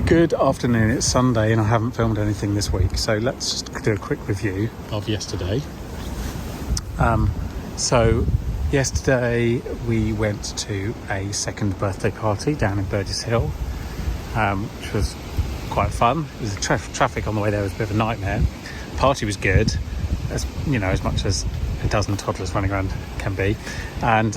Good afternoon, it's Sunday and I haven't filmed anything this week, so let's just do a quick review of yesterday. So yesterday we went to a second birthday party down in Burgess Hill, which was quite fun. It was traffic on the way there was a bit of a nightmare. Party was good, as much as a dozen toddlers running around can be, and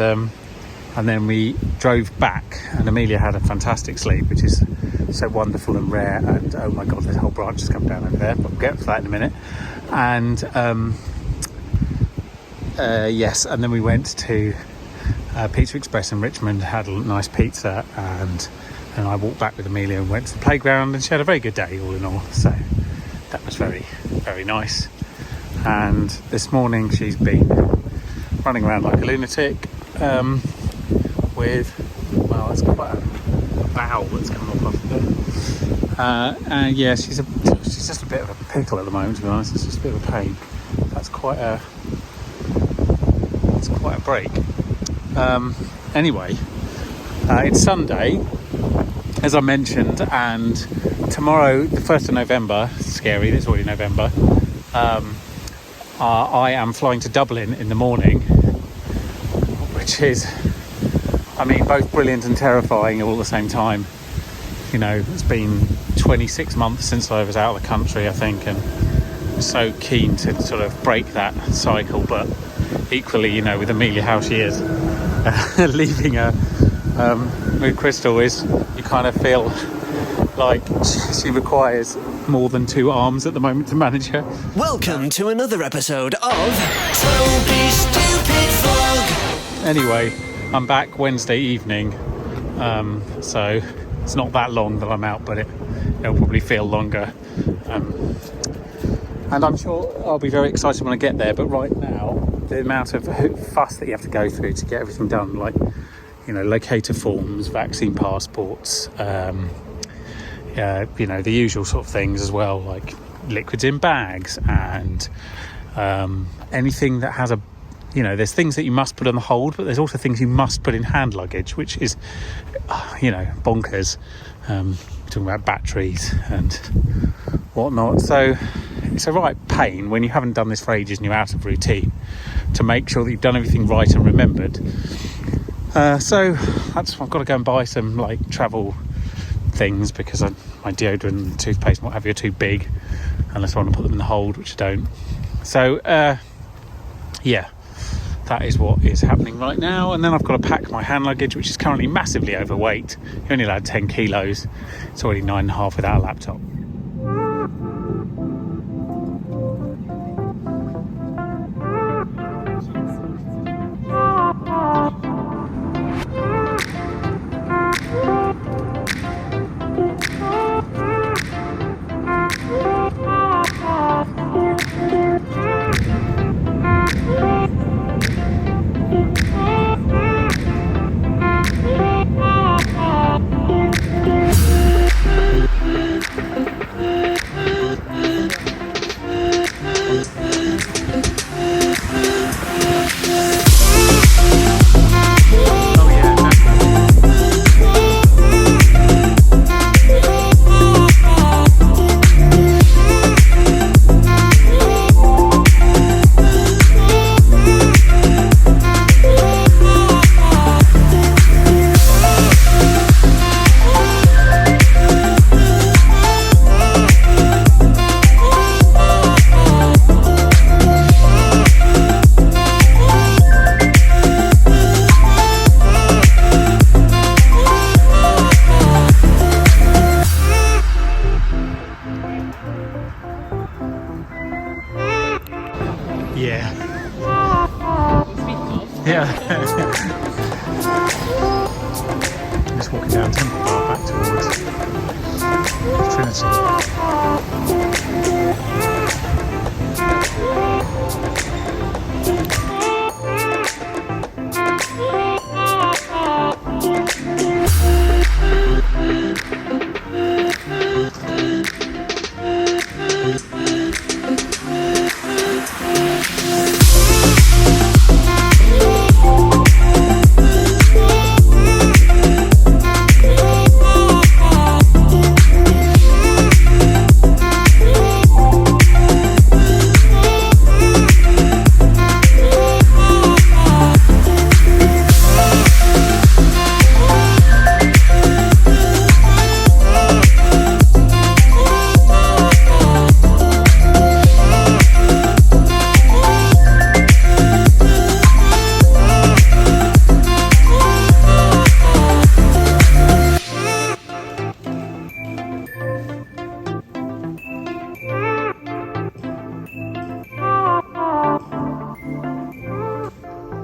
then we drove back, and Amelia had a fantastic sleep, which is so wonderful and rare. And oh my god, this whole branch has come down over there, but we'll get to that in a minute. And yes, and then we went to Pizza Express in Richmond, had a nice pizza, and I walked back with Amelia and went to the playground, and she had a very good day all in all, so that was very, very nice. And this morning she's been running around like a lunatic with, well, it's quite a bow that's coming off of her. And yeah, she's just a bit of a pickle at the moment, to be honest. It's just a bit of a pain. That's quite a break. Anyway, it's Sunday, as I mentioned, and tomorrow, the 1st of November, scary, it's already November, I am flying to Dublin in the morning, which is, both brilliant and terrifying all at the same time. It's been 26 months since I was out of the country, I think, and I'm so keen to sort of break that cycle, but equally, with Amelia how she is, leaving her with Crystal is, you kind of feel like she requires more than 2 arms at the moment to manage her. Welcome to another episode of Toby Stupid Vlog. Anyway, I'm back Wednesday evening, so it's not that long that I'm out, but it'll probably feel longer. And I'm sure I'll be very excited when I get there, but right now, the amount of fuss that you have to go through to get everything done, like, locator forms, vaccine passports, the usual sort of things as well, like liquids in bags, and anything that has there's things that you must put on the hold, but there's also things you must put in hand luggage, which is, bonkers. Talking about batteries and whatnot. So it's a right pain when you haven't done this for ages and you're out of routine to make sure that you've done everything right and remembered. So I've got to go and buy some travel things, because my deodorant and toothpaste and what have you are too big unless I want to put them in the hold, which I don't. So yeah, that is what is happening right now. And then I've got to pack my hand luggage, which is currently massively overweight. You're only allowed 10 kilos. It's already 9.5 without a laptop.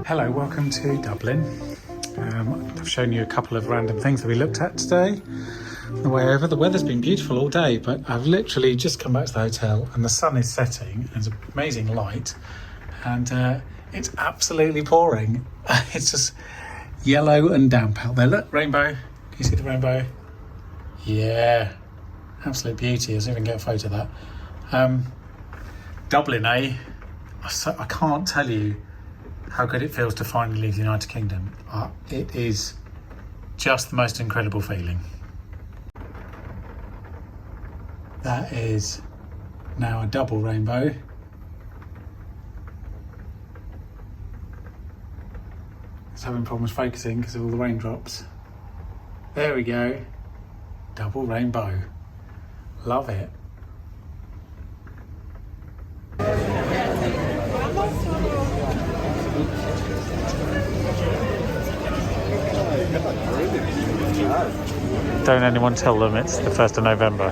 Hello, welcome to Dublin. I've shown you a couple of random things that we looked at today. On the way over, the weather's been beautiful all day, but I've literally just come back to the hotel and the sun is setting. There's amazing light and it's absolutely pouring. It's just yellow and damp out there. Look, rainbow. Can you see the rainbow? Yeah, absolute beauty. I'll see if I can get a photo of that. Dublin, eh? I can't tell you how good it feels to finally leave the United Kingdom. It is just the most incredible feeling. That is now a double rainbow. It's having problems focusing because of all the raindrops. There we go. Double rainbow. Love it. Don't anyone tell them it's the 1st of November.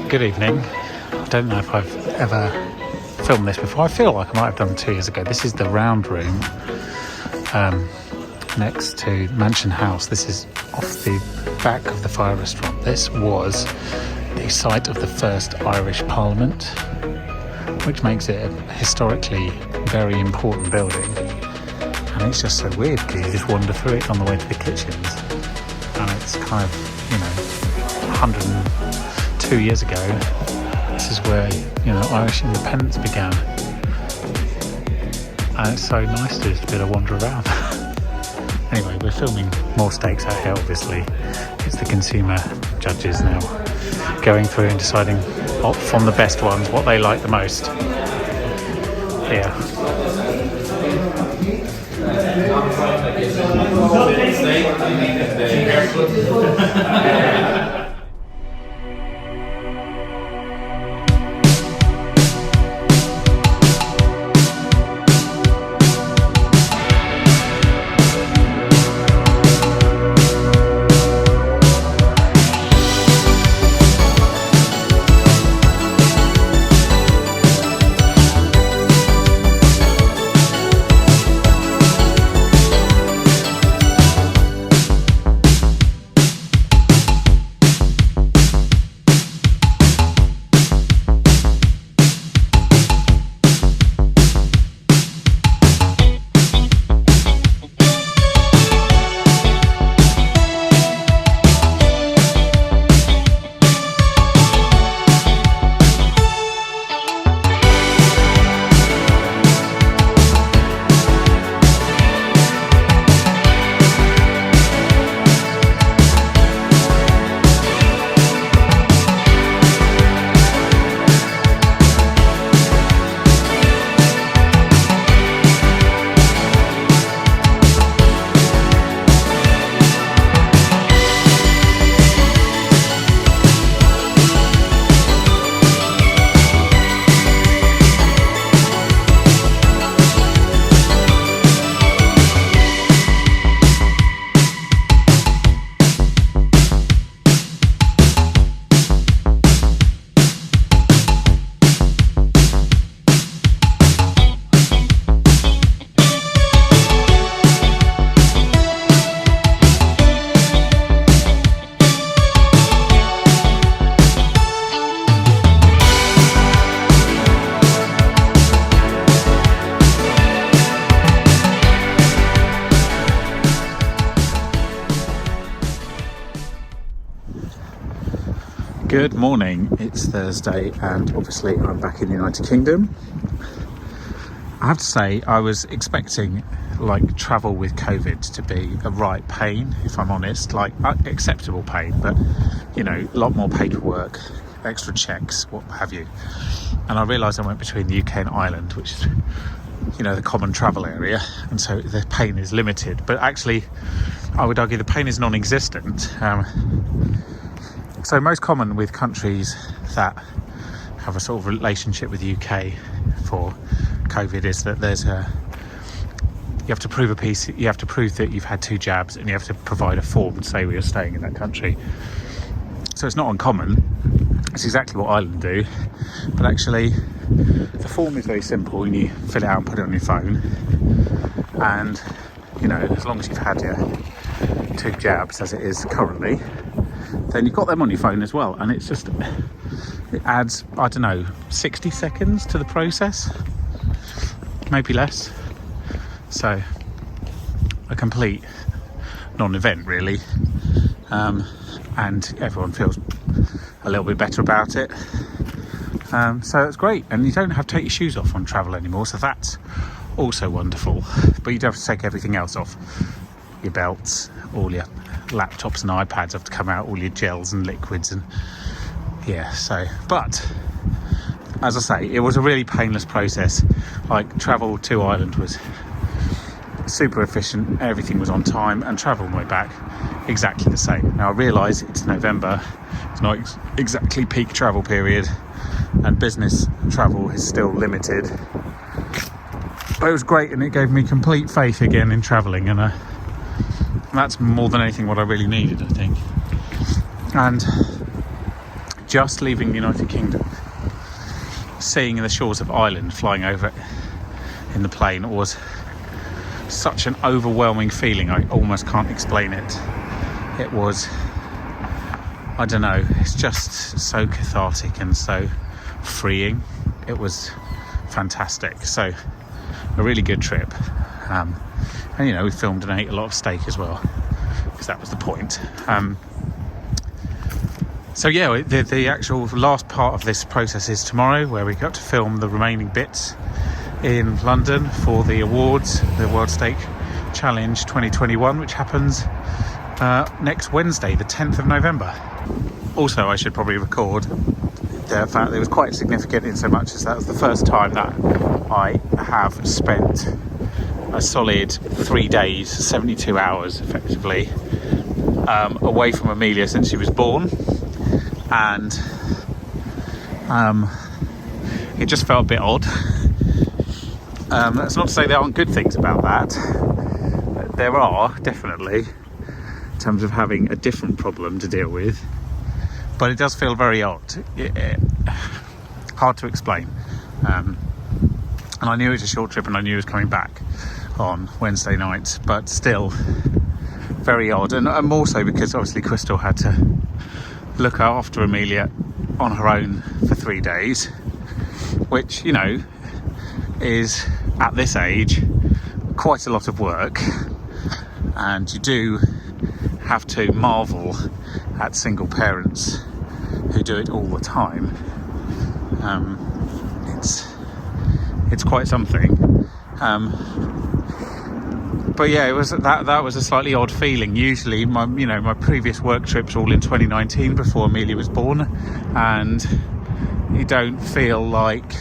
Good evening. I don't know if I've ever filmed this before. I feel like I might have done 2 years ago. This is the round room next to Mansion House. This is off the back of the fire restaurant. This was the site of the first Irish Parliament, which makes it a historically very important building. And it's just so weird because you just wander through it on the way to the kitchens. And it's kind of, 102 years ago, this is where, Irish independence began. And it's so nice to just be able to wander around. Anyway, we're filming more steaks out here, obviously. It's the consumer judges now going through and deciding from the best ones what they like the most. Yeah. Good morning, it's Thursday and obviously I'm back in the United Kingdom. I have to say I was expecting travel with COVID to be a right pain, if I'm honest, acceptable pain, but a lot more paperwork, extra checks, what have you. And I realised I went between the UK and Ireland, which is the common travel area, and so the pain is limited, but actually I would argue the pain is non-existent. So most common with countries that have a sort of relationship with the UK for COVID is that you have to prove that you've had 2 jabs, and you have to provide a form to say where you're staying in that country. So it's not uncommon. It's exactly what Ireland do, but actually the form is very simple, and you fill it out and put it on your phone, and as long as you've had your 2 jabs as it is currently, then you've got them on your phone as well, and it adds 60 seconds to the process, maybe less. So a complete non-event really, and everyone feels a little bit better about it. So it's great, and you don't have to take your shoes off on travel anymore, so that's also wonderful. But you do have to take everything else off: your belts, all your laptops and iPads have to come out, all your gels and liquids, and but as I say, it was a really painless process. Travel to Ireland was super efficient, everything was on time, and travel on the way back exactly the same. Now I realise it's November, it's not exactly peak travel period, and business travel is still limited, but it was great, and it gave me complete faith again in travelling, and that's more than anything what I really needed, I think. And just leaving the United Kingdom, seeing the shores of Ireland, flying over it in the plane, was such an overwhelming feeling. I almost can't explain it. It was, it's just so cathartic and so freeing. It was fantastic. So a really good trip. And we filmed and ate a lot of steak as well, because that was the point. The actual last part of this process is tomorrow, where we got to film the remaining bits in London for the awards, the World Steak Challenge 2021, which happens next Wednesday, the 10th of November. Also, I should probably record the fact that it was quite significant in so much as that was the first time that I have spent a solid 3 days, 72 hours effectively, away from Amelia since she was born, and it just felt a bit odd. That's not to say there aren't good things about that. There are, definitely, in terms of having a different problem to deal with, but it does feel very odd. Hard to explain. And I knew it was a short trip, and I knew it was coming back on Wednesday night, but still very odd, and more so because obviously Crystal had to look after Amelia on her own for 3 days, which is, at this age, quite a lot of work, and you do have to marvel at single parents who do it all the time. It's quite something. But yeah, it was that was a slightly odd feeling. Usually my previous work trips were all in 2019 before Amelia was born, and you don't feel like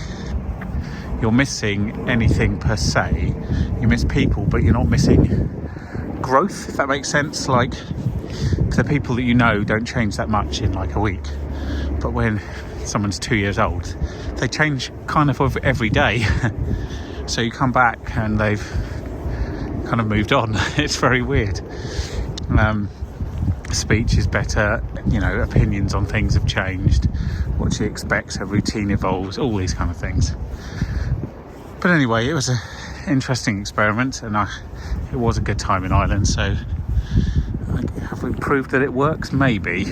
you're missing anything per se. You miss people, but you're not missing growth, if that makes sense. The people that don't change that much in a week, but when someone's 2 years old, they change kind of every day. So you come back and they've kind of moved on. It's very weird. Speech is better, opinions on things have changed, what she expects, her routine evolves, all these kind of things. But anyway, it was an interesting experiment, and it was a good time in Ireland. So have we proved that it works? Maybe.